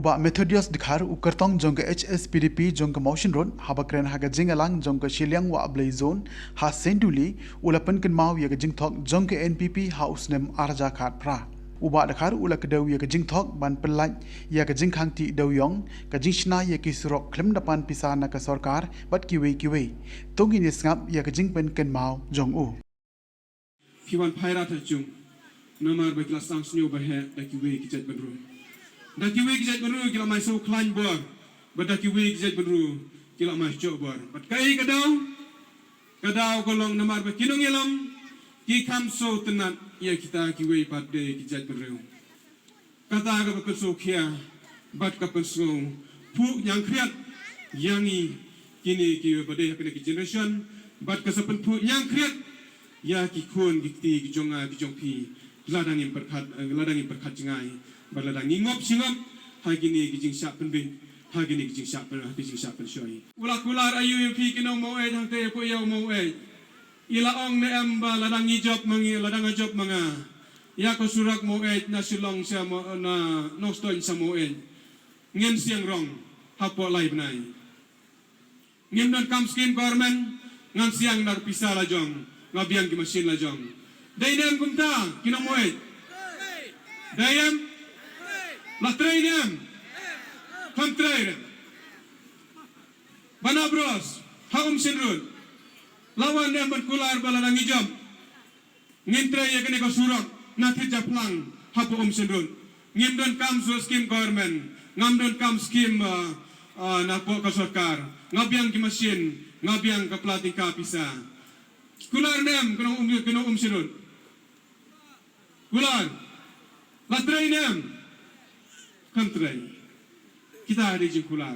Uba Methodius Dkhar ukertong jong ke HSPDP jong ke Mawphor Road habakren haga jingalang jong ke Shiliang wa Ablay Zone ha Senduli ula Pyn Kynmaw ya ke Jingthok jong ke NPP ha usnem arja khat pra. Uba Dkhar ula kedaw ya ke Jingthok ban pelaj ya ke Jingkhang ti dawyong ke Jingshna ya ke surok klem depan pisana ke sarkar bat kiwe tongi ni ngap ya ke Jing Pyn Kynmaw jong u. Kiwan pairat hajung namar beklas sang snyo bahe dakiwe kijat benru. Dakiwe kijat benru kila mai so klan bor. Badakiwe kijat benru kila mai cok bor. Bat kai kadau kolong namar bekinung ilam ki kam so tenat ya kita kiwe pada kijat benru. Kata ka bekeso kia bat ka penso pu yang kriat yangi kini kiwe pada kena ki generation bat ka sepen pu yang kriat ya kikun gikti gijonga gijongpi ladang yang berkat jengai berladang ngop singop hagini gijing syak penbin hagini gijing syak pensyoi ular ayu yang pi kino mau hang te ko yau mau ila ong ne amba ladang ngijop mangi ladang ngajop manga ya ko surak mau na silong sia na noston sa mau ngem siang rong hapo lai benai ngem don kam skin government ngan siang nar pisah lajong ngabiang ki mesin lajong Dayam kumta kinamoy. Dayam la trainam. Kontrair. Banabros haum senrun. Lawan yang berkular baladang hijab. Ngintre ya kene ko surok nathi japlang hapo senrun. Ngimdon kam so scheme government. Ngamdon kam scheme na po ka sarkar. Ngabiang ki mesin, ngabiang ka plating ka pisa. Kular nem kena senrun. Kular, latrai nem, kantrai. Kita ada je kular.